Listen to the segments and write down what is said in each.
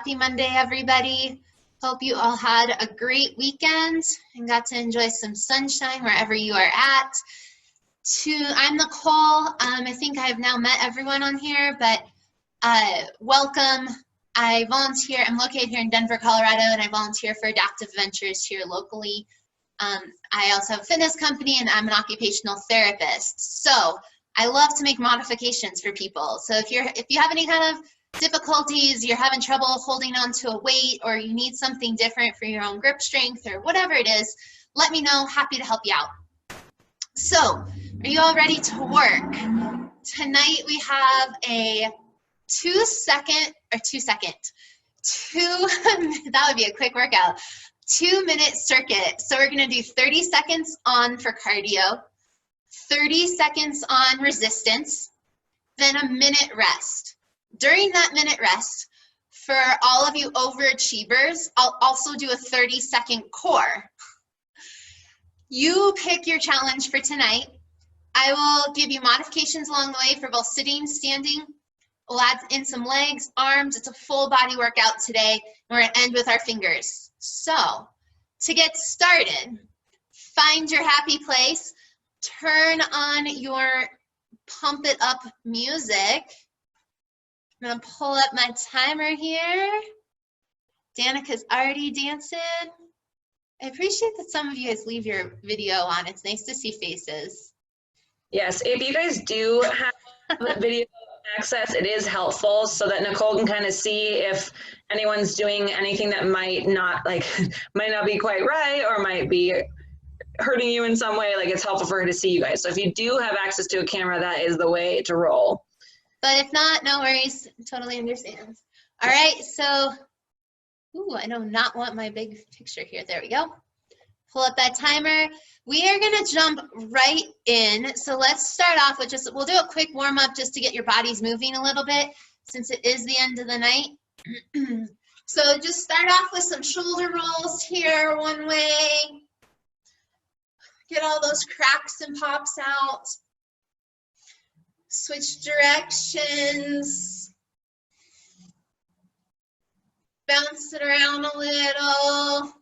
Happy Monday, everybody. Hope you all had a great weekend and got to enjoy some sunshine wherever you are at. I'm Nicole. I think I have now met everyone on here, but welcome. I volunteer. I'm located here in Denver, Colorado, and I volunteer for Adaptive Ventures here locally. I also have a fitness company, and I'm an occupational therapist. So I love to make modifications for people. So if you have any kind of difficulties, you're having trouble holding on to a weight, or you need something different for your own grip strength or whatever it is, let me know. Happy to help you out. So, are you all ready to work? Tonight we have a that would be a quick workout, 2-minute circuit. So we're gonna do 30 seconds on for cardio, 30 seconds on resistance, then a minute rest. During that minute rest, for all of you overachievers, I'll also do a 30-second core. You pick your challenge for tonight. I will give you modifications along the way for both sitting, standing. We'll add in some legs, arms. It's a full body workout today. And we're gonna end with our fingers. So, to get started, find your happy place. Turn on your pump it up music. I'm gonna pull up my timer here. Danica's already dancing. I appreciate that some of you guys leave your video on. It's nice to see faces. Yes, if you guys do have video access, it is helpful so that Nicole can kind of see if anyone's doing anything that might not be quite right or might be hurting you in some way. Like, it's helpful for her to see you guys. So if you do have access to a camera, that is the way to roll. But if not, no worries. Totally understand. All right, so, I do not want my big picture here. There we go. Pull up that timer. We are gonna jump right in. So let's start off with we'll do a quick warm up just to get your bodies moving a little bit since it is the end of the night. So just start off with some shoulder rolls here one way. Get all those cracks and pops out. Switch directions. Bounce it around a little.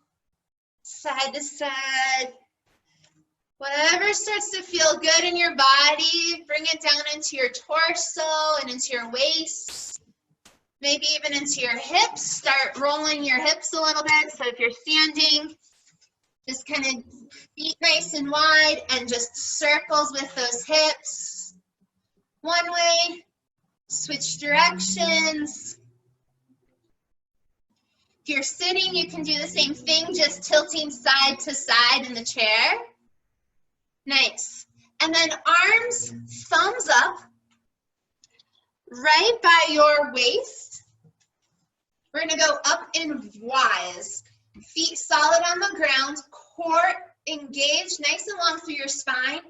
Side to side. Whatever starts to feel good in your body, bring it down into your torso and into your waist. Maybe even into your hips. Start rolling your hips a little bit. So if you're standing, just kind of feet nice and wide and just circles with those hips. One way, switch directions. If you're sitting, you can do the same thing, just tilting side to side in the chair. Nice. And then arms, thumbs up, right by your waist. We're gonna go up in Y's. Feet solid on the ground, core engaged, nice and long through your spine.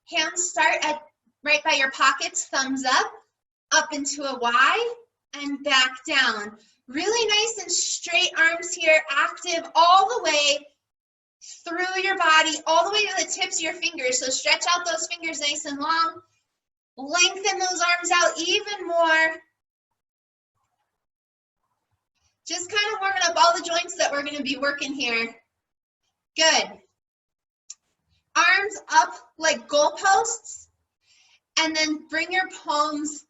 Hands start at right by your pockets, thumbs up into a Y, and back down. Really nice and straight arms here, active all the way through your body, all the way to the tips of your fingers. So stretch out those fingers nice and long. Lengthen those arms out even more. Just kind of warming up all the joints that we're going to be working here. Good. Arms up like goalposts. And then bring your palms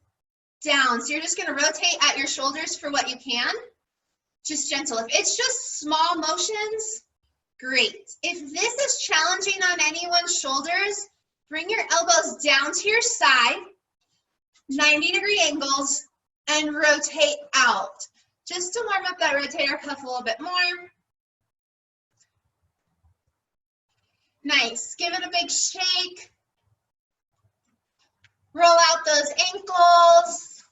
down. So you're just going to rotate at your shoulders for what you can. Just gentle. If it's just small motions, great. If this is challenging on anyone's shoulders, bring your elbows down to your side, 90-degree angles, and rotate out. Just to warm up that rotator cuff a little bit more. Nice. Give it a big shake. Roll out those ankles.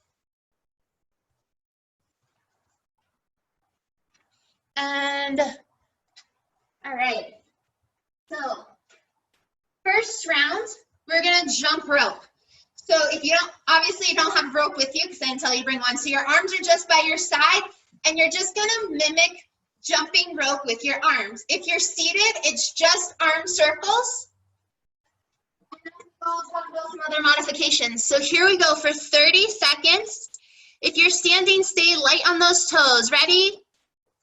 And, all right. So, first round, we're gonna jump rope. So if you obviously you don't have rope with you because I didn't tell you to bring one. So your arms are just by your side and you're just gonna mimic jumping rope with your arms. If you're seated, it's just arm circles. We'll talk about some other modifications. So here we go for 30 seconds. If you're standing, stay light on those toes. Ready?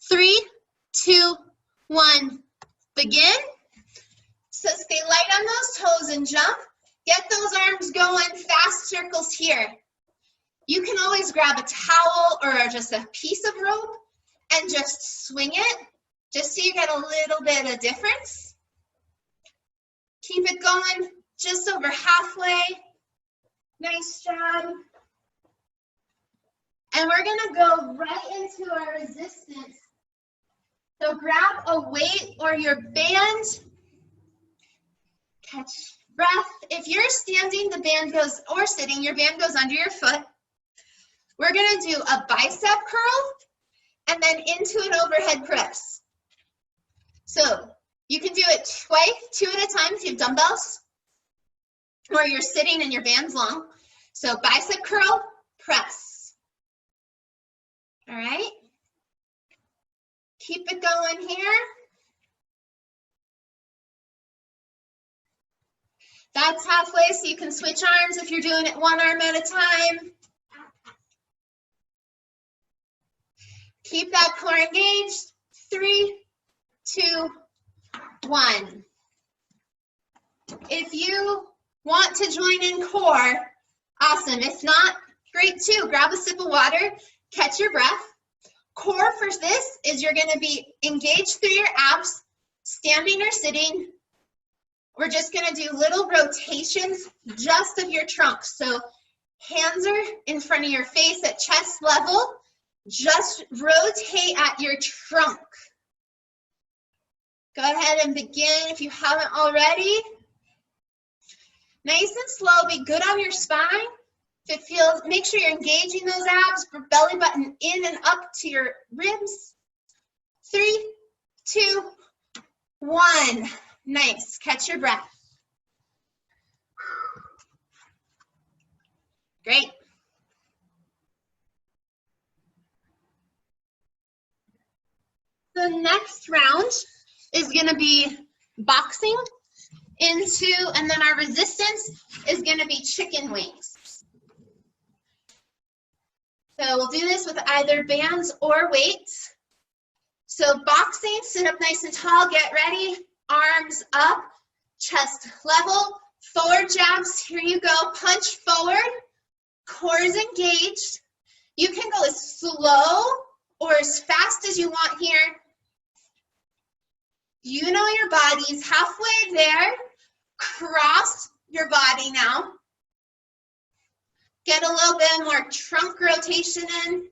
3, 2, 1, begin. So stay light on those toes and jump. Get those arms going, fast circles here. You can always grab a towel or just a piece of rope and just swing it, just so you get a little bit of difference. Keep it going just over halfway. Nice job. And we're gonna go right into our resistance. So grab a weight or your band. Catch breath. If you're standing, the band goes, or sitting, your band goes under your foot. We're gonna do a bicep curl and then into an overhead press. So you can do it twice, 2 at a time if you have dumbbells, or you're sitting and your band's long. So bicep curl, press. All right. Keep it going here. That's halfway, so you can switch arms if you're doing it one arm at a time. Keep that core engaged. 3, 2, 1. If you want to join in core, awesome. If not, great too. Grab a sip of water, catch your breath. Core for this is you're going to be engaged through your abs, standing or sitting. We're just going to do little rotations just of your trunk. So hands are in front of your face at chest level. Just rotate at your trunk. Go ahead and begin if you haven't already. Nice and slow, be good on your spine. If it feels, make sure you're engaging those abs, belly button in and up to your ribs. 3, 2, 1. Nice, catch your breath. Great. The next round is going to be boxing into, and then our resistance is going to be chicken wings. So we'll do this with either bands or weights. So boxing, sit up nice and tall, get ready, arms up, chest level, forward jabs, here you go, punch forward, core is engaged. You can go as slow or as fast as you want here. You know your body's halfway there. Cross your body now. Get a little bit more trunk rotation in.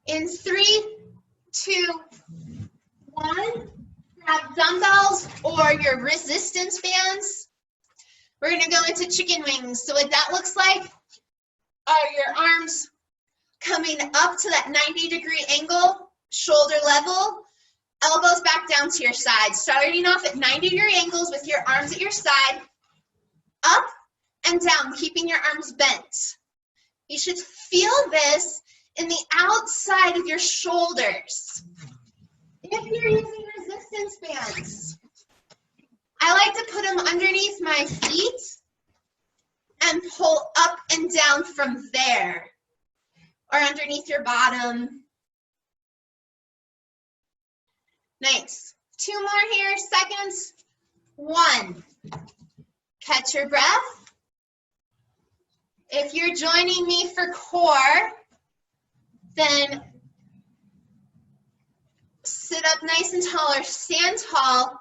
In 3, 2, 1, grab dumbbells or your resistance bands. We're gonna go into chicken wings. So what that looks like are your arms coming up to that 90-degree angle, shoulder level, elbows back down to your side. Starting off at 90-degree angles with your arms at your side, up and down, keeping your arms bent. You should feel this in the outside of your shoulders. If you're using resistance bands, I like to put them underneath my feet and pull up and down from there, or underneath your bottom. Nice. 2 more here, seconds. 1. Catch your breath. If you're joining me for core, then sit up nice and tall or stand tall.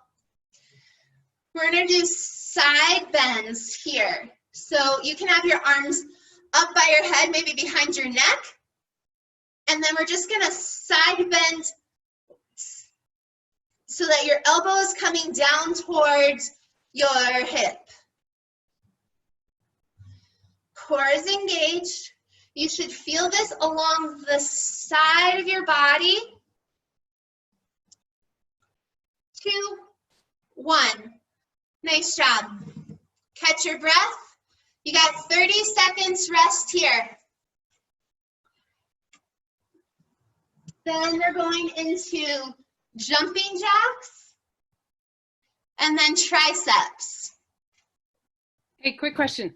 We're going to do side bends here. So you can have your arms up by your head, maybe behind your neck. And then we're just going to side bend so that your elbow is coming down towards your hip. Core is engaged. You should feel this along the side of your body. 2, 1. Nice job. Catch your breath. You got 30 seconds rest here. Then we're going into jumping jacks and then triceps. Hey, quick question.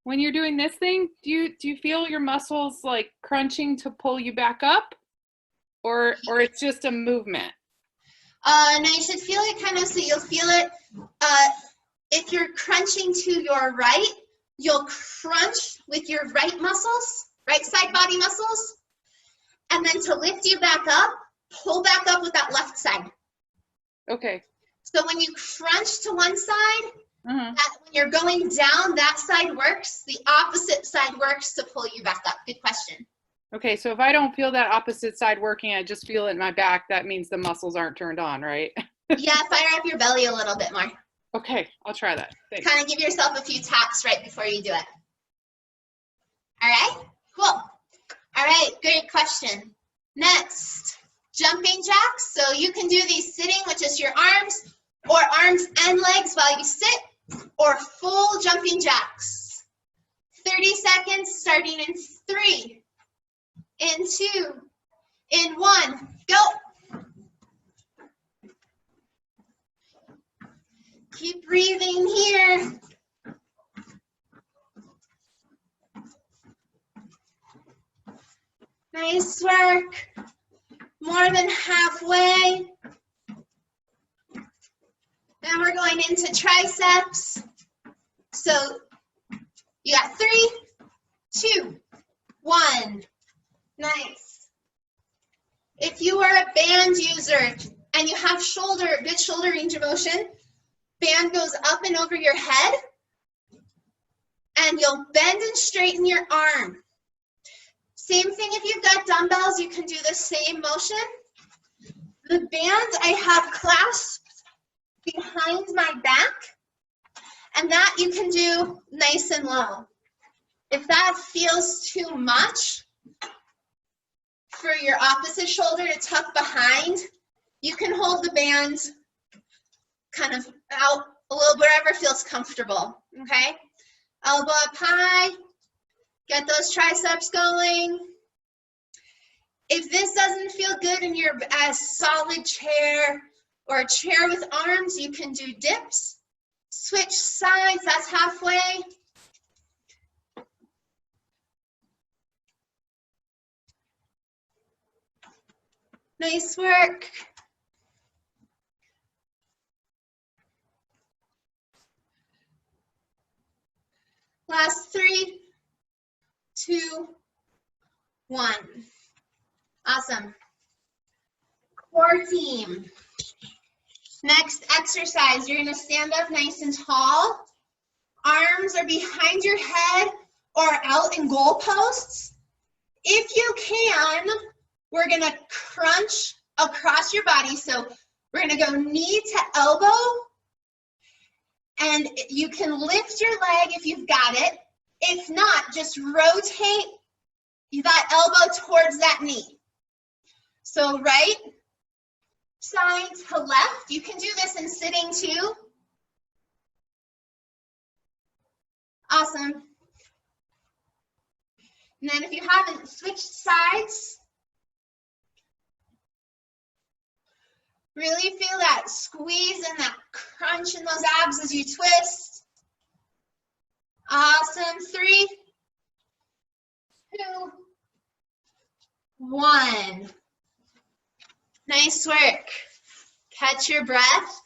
When you're doing this thing, do you feel your muscles like crunching to pull you back up, or it's just a movement? No, you should feel it kind of, so you'll feel it. If you're crunching to your right, you'll crunch with your right muscles, right side body muscles. And then to lift you back up, pull back up with that left side. Okay. So when you crunch to one side, Uh-huh. when you're going down, that side works. The opposite side works to pull you back up. Good question. Okay, so if I don't feel that opposite side working, I just feel it in my back, that means the muscles aren't turned on, right? Yeah, fire up your belly a little bit more. Okay, I'll try that. Thanks. Kind of give yourself a few taps right before you do it. All right, cool. All right, great question. Next, jumping jacks. So you can do these sitting with just your arms, or arms and legs while you sit, or full jumping jacks. 30 seconds starting in 3, in 2, in 1, go. Keep breathing here. Nice work. More than halfway. Now we're going into triceps. So you got 3, 2, 1. Nice. If you are a band user and you have good shoulder range of motion, band goes up and over your head, and you'll bend and straighten your arm. Same thing if you've got dumbbells, you can do the same motion. The band I have clasped behind my back, and that you can do nice and low. If that feels too much for your opposite shoulder to tuck behind, you can hold the band kind of out a little, wherever feels comfortable, okay? Elbow up high, get those triceps going. If this doesn't feel good in your solid chair or a chair with arms, you can do dips. Switch sides, that's halfway. Nice work. Last 3, 2, 1. Awesome. Core team. Next exercise, you're gonna stand up nice and tall. Arms are behind your head or out in goalposts. If you can, we're gonna crunch across your body. So we're gonna go knee to elbow, and you can lift your leg if you've got it. If not, just rotate that elbow towards that knee. So right side to left. You can do this in sitting too. Awesome. And then if you haven't switched sides, really feel that squeeze and that crunch in those abs as you twist. Awesome. 3, 2, 1. Nice work. Catch your breath.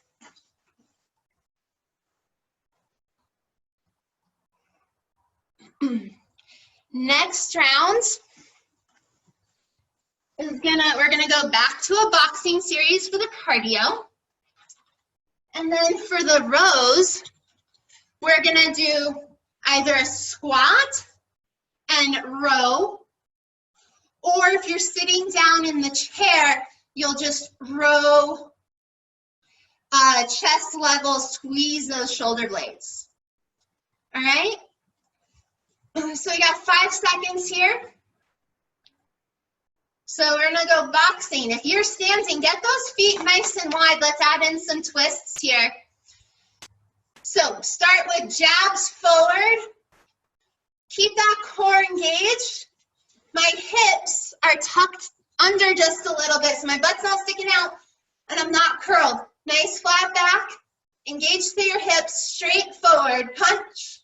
Next round is we're gonna go back to a boxing series for the cardio. And then for the rows, we're gonna do either a squat and row, or if you're sitting down in the chair, you'll just row chest level, squeeze those shoulder blades. All right? So we got 5 seconds here. So we're gonna go boxing. If you're standing, get those feet nice and wide. Let's add in some twists here. So start with jabs forward. Keep that core engaged. My hips are tucked under just a little bit, so my butt's not sticking out and I'm not curled. Nice flat back, engage through your hips, straight forward, punch.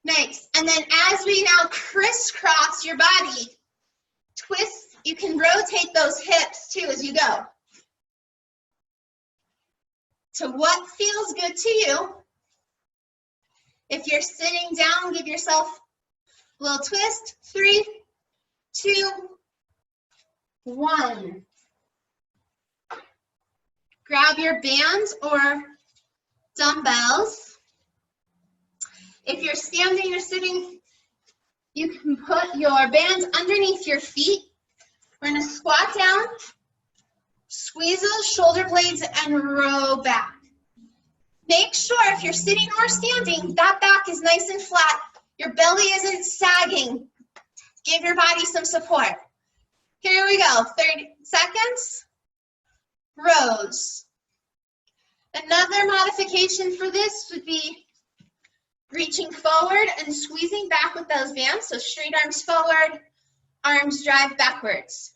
Nice. And then as we now crisscross your body, twist, you can rotate those hips too as you go. To what feels good to you. If you're sitting down, give yourself a little twist. 3, 2, 1. Grab your bands or dumbbells. If you're standing or sitting, you can put your bands underneath your feet. We're going to squat down, squeeze those shoulder blades, and row back. Make sure if you're sitting or standing, that back is nice and flat. Your belly isn't sagging. Give your body some support. Here we go, 30 seconds. Rows. Another modification for this would be reaching forward and squeezing back with those bands. So straight arms forward, arms drive backwards.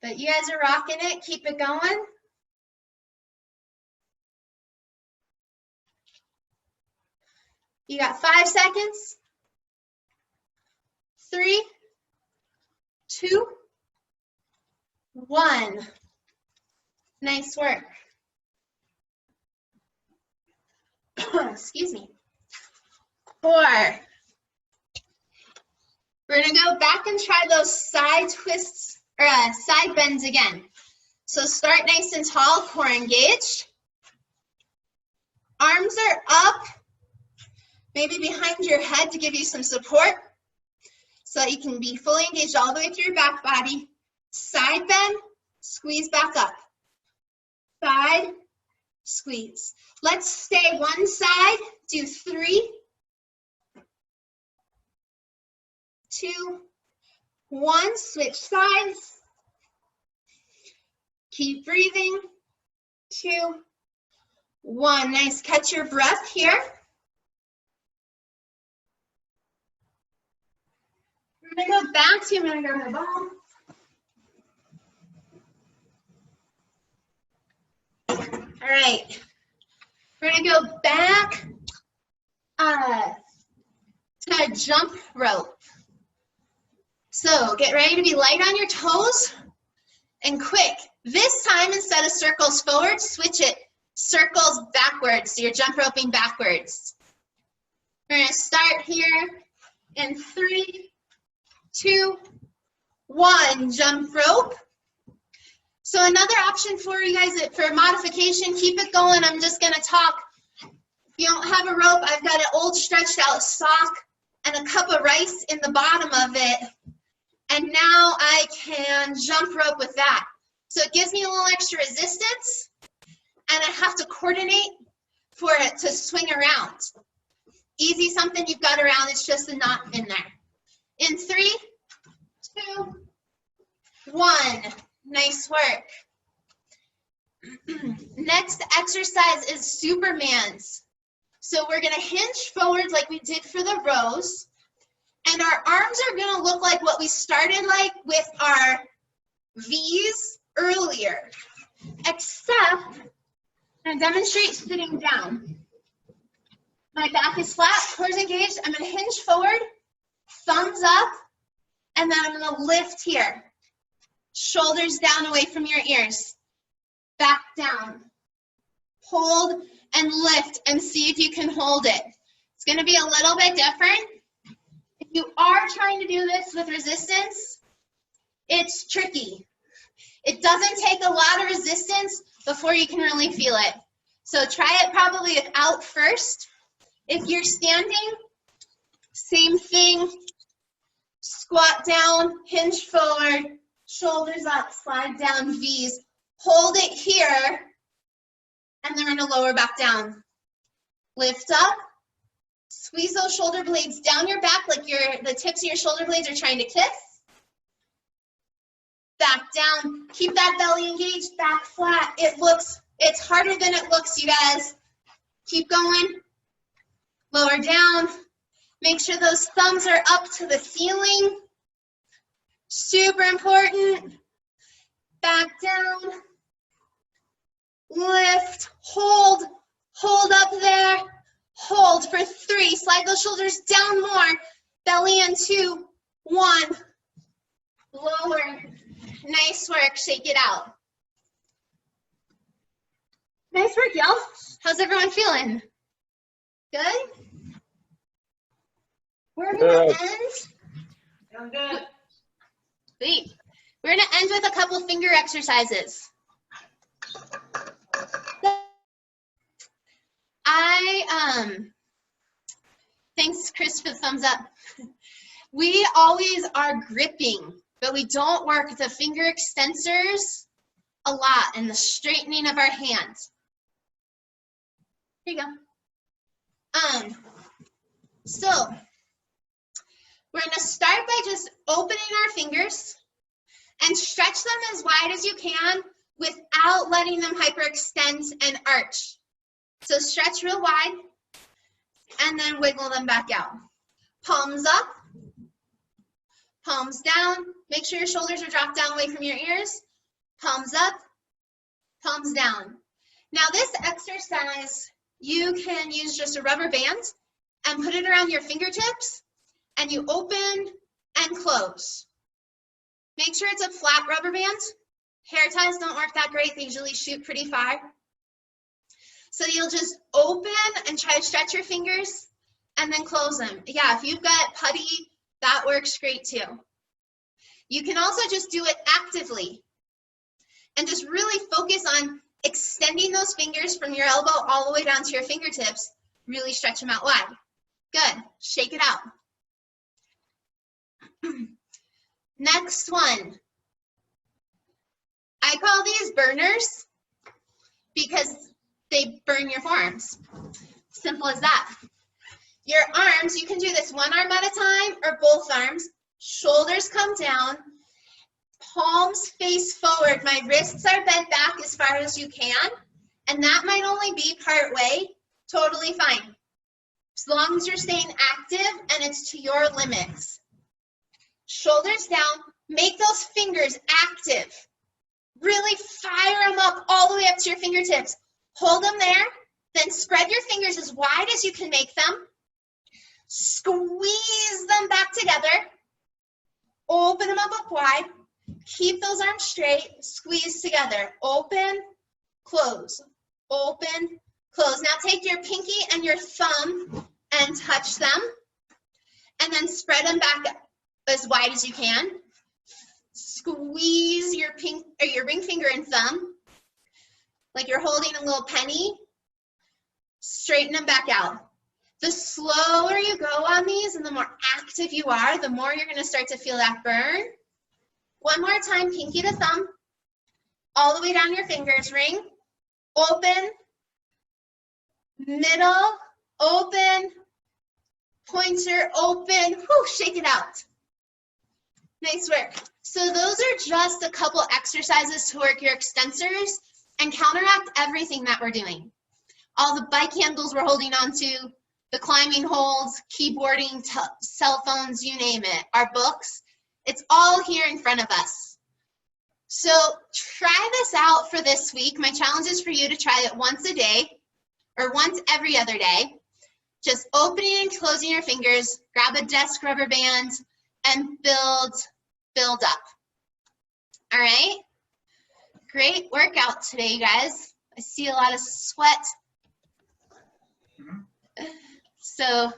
But you guys are rocking it. Keep it going. You got 5 seconds. 3, 2, 1. Nice work. Excuse me. 4. We're going to go back and try those side twists or side bends again. So start nice and tall, core engaged. Arms are up, maybe behind your head to give you some support so that you can be fully engaged all the way through your back body. Side bend, squeeze back up. Side, squeeze. Let's stay one side, do 3, 2, 1, switch sides. Keep breathing. 2, 1. Nice, catch your breath here. I'm gonna go back to, I'm gonna grab my ball. All right, we're gonna go back to jump rope. So get ready to be light on your toes and quick. This time, instead of circles forward, switch it. Circles backwards, so you're jump roping backwards. We're gonna start here in 3, 2, 1, jump rope. So another option for you guys for modification, keep it going. I'm just gonna talk. If you don't have a rope, I've got an old stretched out sock and a cup of rice in the bottom of it. And now I can jump rope with that. So it gives me a little extra resistance and I have to coordinate for it to swing around. Easy, something you've got around, it's just a knot in there. In 3, 2, 1. Nice work. Next exercise is Superman's. So we're gonna hinge forward like we did for the rows, and our arms are gonna look like what we started like with our V's earlier, except I'm gonna demonstrate sitting down. My back is flat, core is engaged. I'm gonna hinge forward, thumbs up, and then I'm gonna lift here. Shoulders down away from your ears. Back down. Hold and lift and see if you can hold it. It's gonna be a little bit different. If you are trying to do this with resistance, it's tricky. It doesn't take a lot of resistance before you can really feel it. So try it probably without first. If you're standing, same thing. Squat down, hinge forward, shoulders up, slide down, V's. Hold it here, and then we're gonna lower back down. Lift up, squeeze those shoulder blades down your back like the tips of your shoulder blades are trying to kiss. Back down, keep that belly engaged, back flat. It's harder than it looks, you guys. Keep going, lower down. Make sure those thumbs are up to the ceiling. Super important. Back down, lift, hold up there, hold for 3, slide those shoulders down more, belly in 2, 1, lower, nice work, shake it out. Nice work, y'all. How's everyone feeling? Good? We're gonna end. Sounds good. Sweet. We're gonna end with a couple finger exercises. Thanks Chris for the thumbs up. We always are gripping, but we don't work the finger extensors a lot and the straightening of our hands. Here you go. So we're gonna start by just opening our fingers and stretch them as wide as you can without letting them hyperextend and arch. So stretch real wide and then wiggle them back out. Palms up, palms down. Make sure your shoulders are dropped down away from your ears. Palms up, palms down. Now this exercise, you can use just a rubber band and put it around your fingertips and you open and close. Make sure it's a flat rubber band. Hair ties don't work that great. They usually shoot pretty far. So you'll just open and try to stretch your fingers and then close them. Yeah, if you've got putty, that works great too. You can also just do it actively and just really focus on extending those fingers from your elbow all the way down to your fingertips. Really stretch them out wide. Good. Shake it out. Next one. I call these burners because they burn your forearms. Simple as that. Your arms, you can do this one arm at a time or both arms. Shoulders come down. Palms face forward. My wrists are bent back as far as you can. And that might only be part way. Totally fine. As long as you're staying active and it's to your limits. Shoulders down. Make those fingers active. Really fire them up all the way up to your fingertips. Hold them there, then spread your fingers as wide as you can make them. Squeeze them back together. Open them up wide. Keep those arms straight. Squeeze together. Open, close. Open, close. Now take your pinky and your thumb and touch them. And then spread them back as wide as you can. Squeeze your ring finger and thumb like you're holding a little penny. Straighten them back out. The slower you go on these and the more active you are, the more you're going to start to feel that burn. One more time, pinky to thumb, all the way down your fingers. Ring, open, middle, open, pointer, open. Whew, shake it out. Nice work. So those are just a couple exercises to work your extensors and counteract everything that we're doing. All the bike handles we're holding on to, the climbing holds, keyboarding, cell phones, you name it, our books, it's all here in front of us. So try this out for this week. My challenge is for you to try it once a day or once every other day. Just opening and closing your fingers, grab a desk rubber band, and build up. All right? Great workout today, you guys. I see a lot of sweat. So